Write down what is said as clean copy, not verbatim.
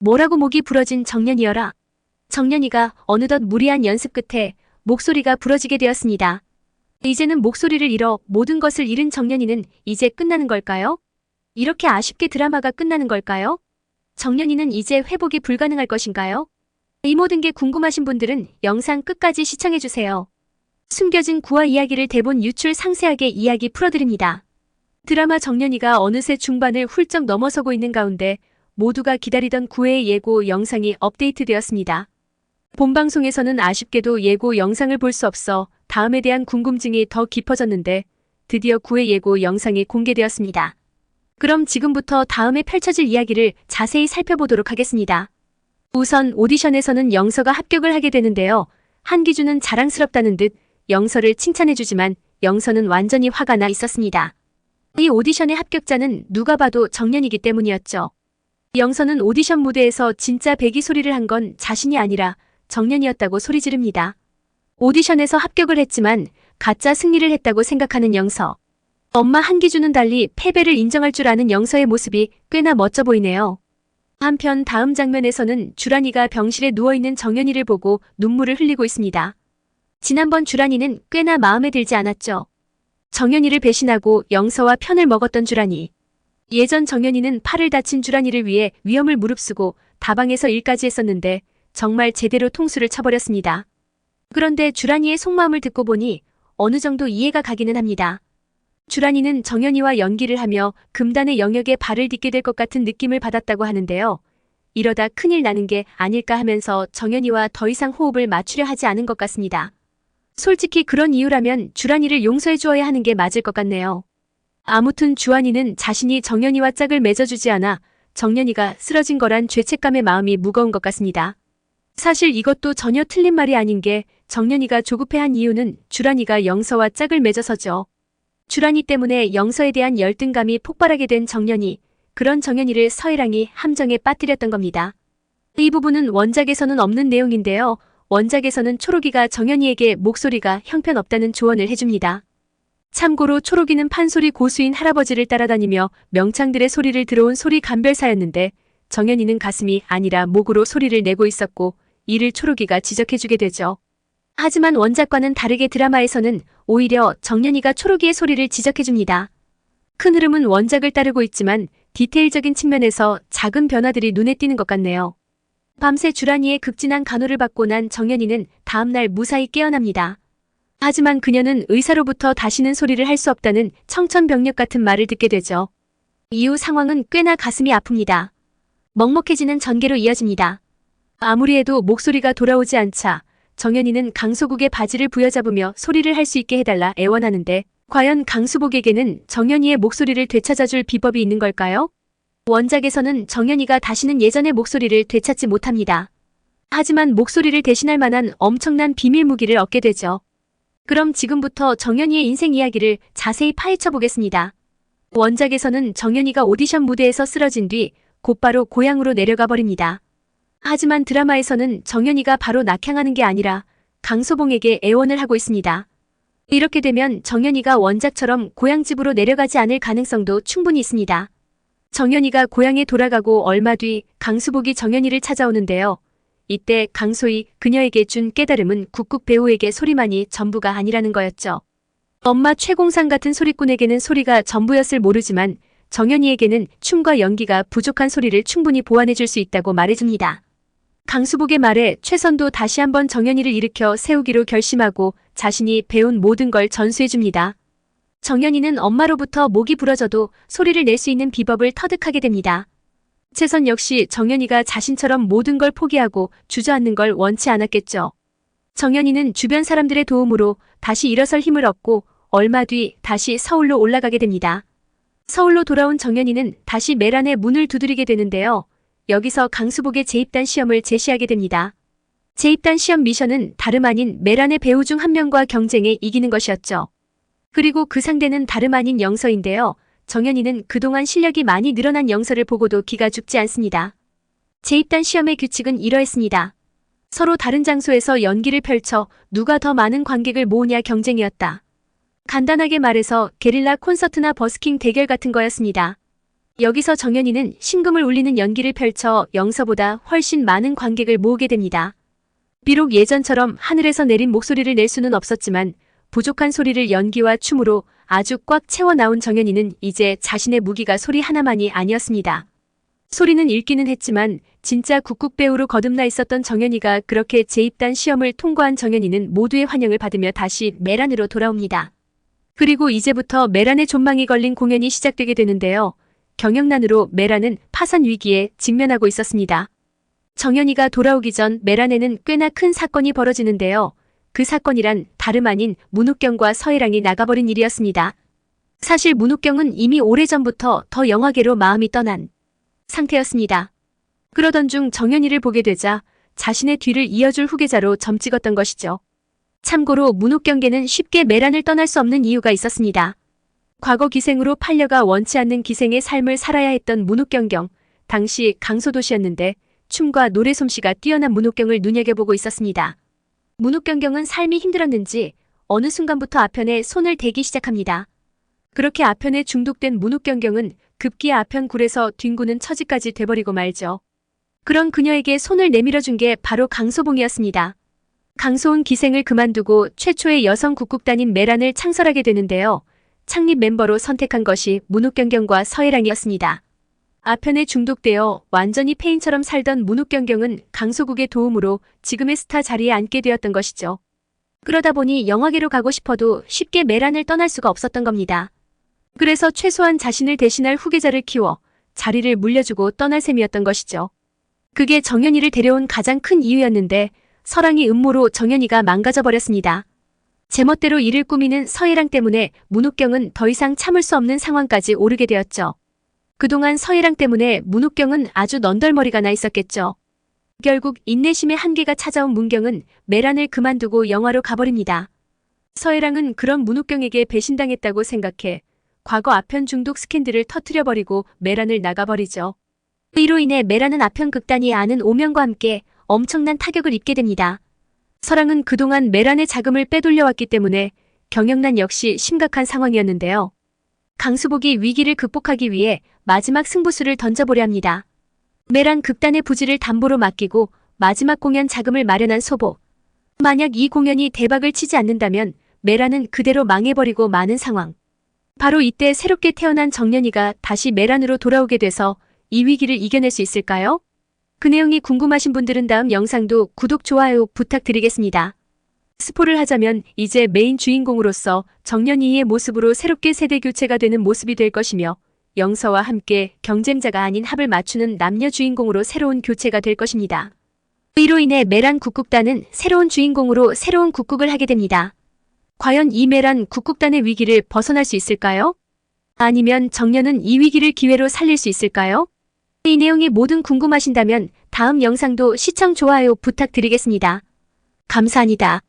뭐라고 목이 부러진 정연이여라. 정연이가 어느덧 무리한 연습 끝에 목소리가 부러지게 되었습니다. 이제는 목소리를 잃어 모든 것을 잃은 정연이는 이제 끝나는 걸까요? 이렇게 아쉽게 드라마가 끝나는 걸까요? 정연이는 이제 회복이 불가능할 것인가요? 이 모든 게 궁금하신 분들은 영상 끝까지 시청해주세요. 숨겨진 구화 이야기를 대본 유출 상세하게 이야기 풀어드립니다. 드라마 정연이가 어느새 중반을 훌쩍 넘어서고 있는 가운데 모두가 기다리던 9회의 예고 영상이 업데이트되었습니다. 본방송에서는 아쉽게도 예고 영상을 볼 수 없어 다음에 대한 궁금증이 더 깊어졌는데 드디어 9회 예고 영상이 공개되었습니다. 그럼 지금부터 다음에 펼쳐질 이야기를 자세히 살펴보도록 하겠습니다. 우선 오디션에서는 영서가 합격을 하게 되는데요. 한기준은 자랑스럽다는 듯 영서를 칭찬해주지만 영서는 완전히 화가 나 있었습니다. 이 오디션의 합격자는 누가 봐도 정연이기 때문이었죠. 영서는 오디션 무대에서 진짜 배기 소리를 한 건 자신이 아니라 정연이었다고 소리 지릅니다. 오디션에서 합격을 했지만 가짜 승리를 했다고 생각하는 영서. 엄마 한기준은 달리 패배를 인정할 줄 아는 영서의 모습이 꽤나 멋져 보이네요. 한편 다음 장면에서는 주란이가 병실에 누워있는 정연이를 보고 눈물을 흘리고 있습니다. 지난번 주란이는 꽤나 마음에 들지 않았죠. 정연이를 배신하고 영서와 편을 먹었던 주란이. 예전 정연이는 팔을 다친 주란이를 위해 위험을 무릅쓰고 다방에서 일까지 했었는데 정말 제대로 통수를 쳐버렸습니다. 그런데 주란이의 속마음을 듣고 보니 어느 정도 이해가 가기는 합니다. 주란이는 정연이와 연기를 하며 금단의 영역에 발을 딛게 될 것 같은 느낌을 받았다고 하는데요. 이러다 큰일 나는 게 아닐까 하면서 정연이와 더 이상 호흡을 맞추려 하지 않은 것 같습니다. 솔직히 그런 이유라면 주란이를 용서해 주어야 하는 게 맞을 것 같네요. 아무튼 주한이는 자신이 정연이와 짝을 맺어주지 않아 정연이가 쓰러진 거란 죄책감의 마음이 무거운 것 같습니다. 사실 이것도 전혀 틀린 말이 아닌 게 정연이가 조급해한 이유는 주란이가 영서와 짝을 맺어서죠. 주란이 때문에 영서에 대한 열등감이 폭발하게 된 정연이, 그런 정연이를 서해랑이 함정에 빠뜨렸던 겁니다. 이 부분은 원작에서는 없는 내용인데요. 원작에서는 초록이가 정연이에게 목소리가 형편없다는 조언을 해줍니다. 참고로 초록이는 판소리 고수인 할아버지를 따라다니며 명창들의 소리를 들어온 소리 감별사였는데 정연이는 가슴이 아니라 목으로 소리를 내고 있었고 이를 초록이가 지적해주게 되죠. 하지만 원작과는 다르게 드라마에서는 오히려 정연이가 초록이의 소리를 지적해줍니다. 큰 흐름은 원작을 따르고 있지만 디테일적인 측면에서 작은 변화들이 눈에 띄는 것 같네요. 밤새 주란이의 극진한 간호를 받고 난 정연이는 다음날 무사히 깨어납니다. 하지만 그녀는 의사로부터 다시는 소리를 할 수 없다는 청천벽력 같은 말을 듣게 되죠. 이후 상황은 꽤나 가슴이 아픕니다. 먹먹해지는 전개로 이어집니다. 아무리 해도 목소리가 돌아오지 않자 정연이는 강소국의 바지를 부여잡으며 소리를 할 수 있게 해달라 애원하는데 과연 강수복에게는 정연이의 목소리를 되찾아줄 비법이 있는 걸까요? 원작에서는 정연이가 다시는 예전의 목소리를 되찾지 못합니다. 하지만 목소리를 대신할 만한 엄청난 비밀 무기를 얻게 되죠. 그럼 지금부터 정연이의 인생 이야기를 자세히 파헤쳐 보겠습니다. 원작에서는 정연이가 오디션 무대에서 쓰러진 뒤 곧바로 고향으로 내려가 버립니다. 하지만 드라마에서는 정연이가 바로 낙향하는 게 아니라 강소봉에게 애원을 하고 있습니다. 이렇게 되면 정연이가 원작처럼 고향집으로 내려가지 않을 가능성도 충분히 있습니다. 정연이가 고향에 돌아가고 얼마 뒤 강수복이 정연이를 찾아오는데요. 이때 강소희 그녀에게 준 깨달음은 국국 배우에게 소리만이 전부가 아니라는 거였죠. 엄마 최공상 같은 소리꾼에게는 소리가 전부였을 모르지만 정연이에게는 춤과 연기가 부족한 소리를 충분히 보완해줄 수 있다고 말해줍니다. 강수복의 말에 최선도 다시 한번 정연이를 일으켜 세우기로 결심하고 자신이 배운 모든 걸 전수해줍니다. 정연이는 엄마로부터 목이 부러져도 소리를 낼 수 있는 비법을 터득하게 됩니다. 최선 역시 정연이가 자신처럼 모든 걸 포기하고 주저앉는 걸 원치 않았겠죠. 정연이는 주변 사람들의 도움으로 다시 일어설 힘을 얻고 얼마 뒤 다시 서울로 올라가게 됩니다. 서울로 돌아온 정연이는 다시 메란의 문을 두드리게 되는데요. 여기서 강수복의 재입단 시험을 제시하게 됩니다. 재입단 시험 미션은 다름 아닌 메란의 배우 중 한 명과 경쟁에 이기는 것이었죠. 그리고 그 상대는 다름 아닌 영서인데요. 정연이는 그동안 실력이 많이 늘어난 영서를 보고도 기가 죽지 않습니다. 재입단 시험의 규칙은 이러했습니다. 서로 다른 장소에서 연기를 펼쳐 누가 더 많은 관객을 모으냐 경쟁이었다. 간단하게 말해서 게릴라 콘서트나 버스킹 대결 같은 거였습니다. 여기서 정연이는 심금을 울리는 연기를 펼쳐 영서보다 훨씬 많은 관객을 모으게 됩니다. 비록 예전처럼 하늘에서 내린 목소리를 낼 수는 없었지만 부족한 소리를 연기와 춤으로 아주 꽉 채워 나온 정연이는 이제 자신의 무기가 소리 하나만이 아니었습니다. 소리는 읽기는 했지만 진짜 국국 배우로 거듭나 있었던 정연이가 그렇게 제2단 시험을 통과한 정연이는 모두의 환영을 받으며 다시 메란으로 돌아옵니다. 그리고 이제부터 메란의 존망이 걸린 공연이 시작되게 되는데요. 경영난으로 메란은 파산 위기에 직면하고 있었습니다. 정연이가 돌아오기 전 메란에는 꽤나 큰 사건이 벌어지는데요. 그 사건이란 다름 아닌 문욱경과 서해랑이 나가버린 일이었습니다. 사실 문욱경은 이미 오래전부터 더 영화계로 마음이 떠난 상태였습니다. 그러던 중 정연이를 보게 되자 자신의 뒤를 이어줄 후계자로 점찍었던 것이죠. 참고로 문욱경계는 쉽게 메란을 떠날 수 없는 이유가 있었습니다. 과거 기생으로 팔려가 원치 않는 기생의 삶을 살아야 했던 문욱경경, 당시 강소도시였는데 춤과 노래 솜씨가 뛰어난 문욱경을 눈여겨보고 있었습니다. 문욱경경은 삶이 힘들었는지 어느 순간부터 아편에 손을 대기 시작합니다. 그렇게 아편에 중독된 문욱경경은 급기야 아편 굴에서 뒹구는 처지까지 돼버리고 말죠. 그런 그녀에게 손을 내밀어준 게 바로 강소봉이었습니다. 강소은 기생을 그만두고 최초의 여성 국국단인 메란을 창설하게 되는데요. 창립 멤버로 선택한 것이 문욱경경과 서해랑이었습니다. 아편에 중독되어 완전히 폐인처럼 살던 문욱경경은 강소국의 도움으로 지금의 스타 자리에 앉게 되었던 것이죠. 그러다 보니 영화계로 가고 싶어도 쉽게 메란을 떠날 수가 없었던 겁니다. 그래서 최소한 자신을 대신할 후계자를 키워 자리를 물려주고 떠날 셈이었던 것이죠. 그게 정연이를 데려온 가장 큰 이유였는데 설랑이 음모로 정연이가 망가져버렸습니다. 제멋대로 일을 꾸미는 서해랑 때문에 문욱경은 더 이상 참을 수 없는 상황까지 오르게 되었죠. 그동안 서해랑 때문에 문욱경은 아주 넌덜머리가 나 있었겠죠. 결국 인내심의 한계가 찾아온 문경은 메란을 그만두고 영화로 가버립니다. 서해랑은 그런 문욱경에게 배신당했다고 생각해 과거 아편 중독 스캔들을 터뜨려버리고 메란을 나가버리죠. 이로 인해 메란은 아편 극단이 아는 오명과 함께 엄청난 타격을 입게 됩니다. 설랑은 그동안 메란의 자금을 빼돌려왔기 때문에 경영난 역시 심각한 상황이었는데요. 강수복이 위기를 극복하기 위해 마지막 승부수를 던져보려 합니다. 메란 극단의 부지를 담보로 맡기고 마지막 공연 자금을 마련한 소복. 만약 이 공연이 대박을 치지 않는다면 메란은 그대로 망해버리고 마는 상황. 바로 이때 새롭게 태어난 정연이가 다시 메란으로 돌아오게 돼서 이 위기를 이겨낼 수 있을까요? 그 내용이 궁금하신 분들은 다음 영상도 구독, 좋아요 부탁드리겠습니다. 스포를 하자면 이제 메인 주인공으로서 정연이의 모습으로 새롭게 세대 교체가 되는 모습이 될 것이며 영서와 함께 경쟁자가 아닌 합을 맞추는 남녀 주인공으로 새로운 교체가 될 것입니다. 이로 인해 메란 국국단은 새로운 주인공으로 새로운 국국을 하게 됩니다. 과연 이 메란 국국단의 위기를 벗어날 수 있을까요? 아니면 정연은 이 위기를 기회로 살릴 수 있을까요? 이 내용이 뭐든 궁금하신다면 다음 영상도 시청, 좋아요 부탁드리겠습니다. 감사합니다.